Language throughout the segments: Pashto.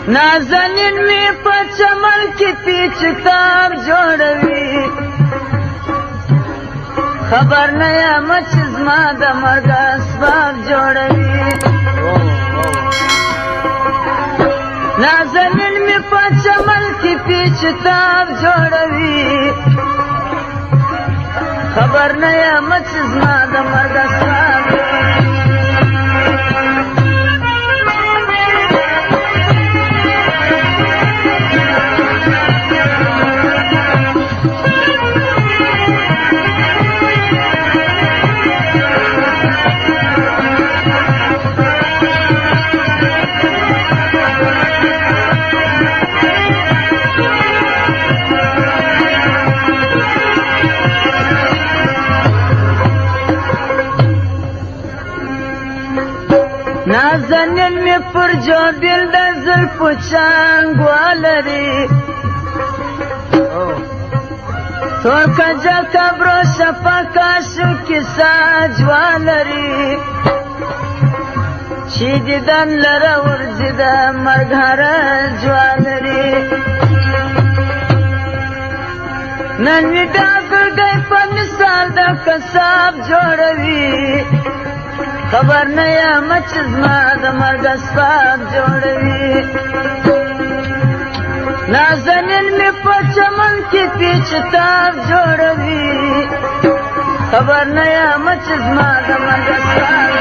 نازنین می په چمن کې پیچکار جوړوي خبر نه یم چې زما د مرګ اسباب جوړوي نازنین می په چمن کې پیچکار جوړوي خبر نه یم چې زما د مرګ اسباب نازنین می پر جو دل د زلفو چانګوالري تور کجا کبرو شفاکاشو کې ساجوالري چې دیدن لره ورځي د مرګ هر جوالري نن می ډاګرګی په مثال د کساب جوړوي خبر نه یم چې زما د مرګ اسباب جوړوي نازنین می په چمن کې پیچکار جوړوي خبر نه یم چې زما د مرګ اسباب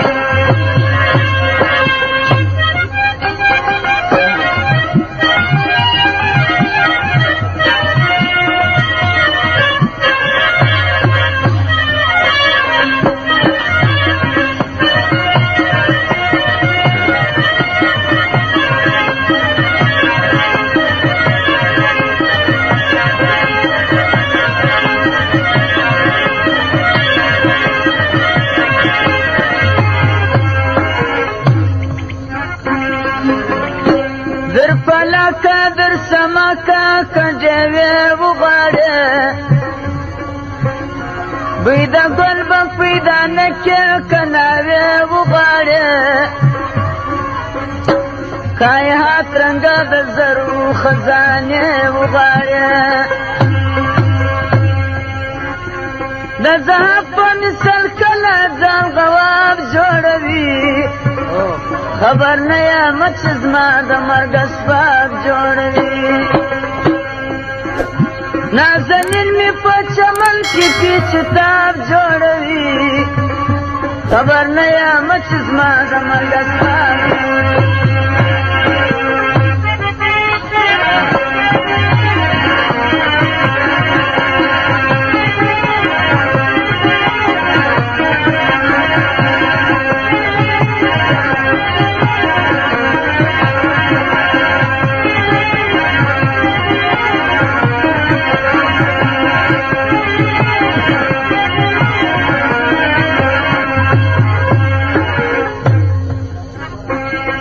در پلاکا در سماکا کنجوی وغاڑه بیدا گل با پیدا نکه کناوی وغاڑه کای هات رنگا در زرو خزانه وغاڑه دا زهب پا مثل کلا زان غواب جوڑوی خبر نه یم چې زما د مرګ اسباب جوړوي نازنین می په چمن کې پیچکار جوړوي خبر نه یم چې زما د مرګ اسباب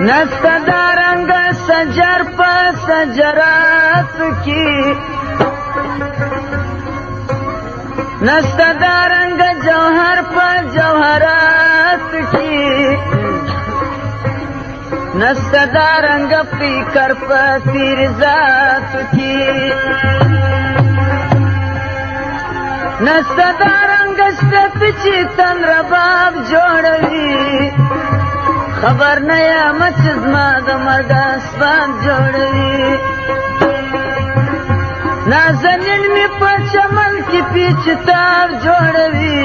نستا دارنگ سجر پا سجرات کی نستا دارنگ جوہر پا جوہرات کی نستا دارنگ پیکر پا تیرزات کی نستا دارنگ ستپچی تن رباب جوڑوی خبر نه یم چې زما د مرګ اسباب جوړوي نازنین می په چمن کې پیچکار جوړوي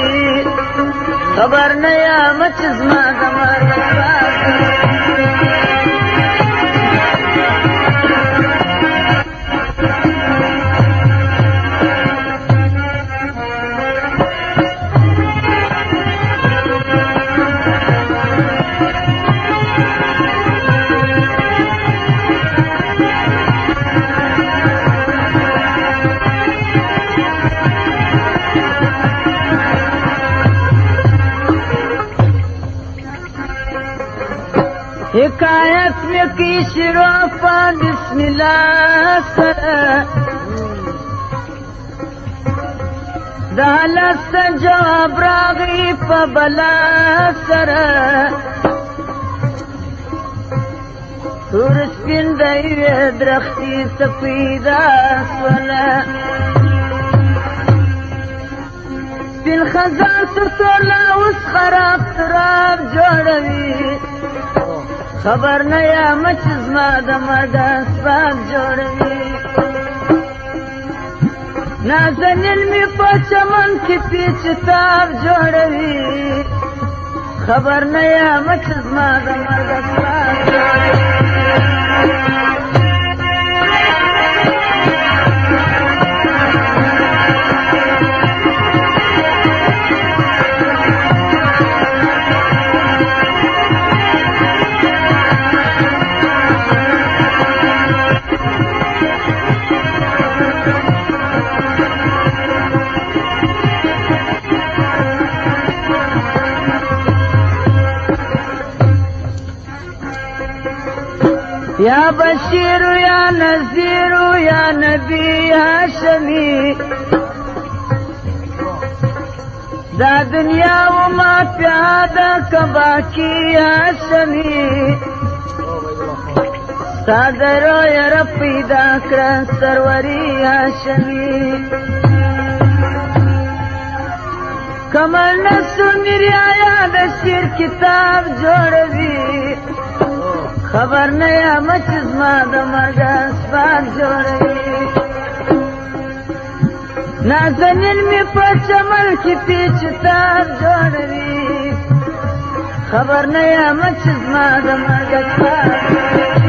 خبر نه یم چې زما د مرګ اسباب حکایت میں کی شروع پا بسم اللہ سر دالست جواب راغی پا بلا سر تور سپین د یوې درختې سپیده سوله سپین خزان تر تورله اوس خراب تراب جوړوي خبر نه یمه چې زما د مرګ اسباب جوړوي نازنین مې په چمن کې پیچتاب جوړوي خبر نه یمه چې زما د مرګ اسباب جوړوي یا بشیر یا نذیر یا نبی هاشمی دا دنیا و ما پیاده کبا کی هاشمی سادرو یر پیدا کر سروری هاشمی کمر نسو میری آیا د شیر کتاب جوړوي خبر نه یمه چې زما د مرګ اسباب جوړوي نازنین مې په چمن کې پیچتاب جوړوي خبر نه یمه چې زما د مرګ اسباب جوړوي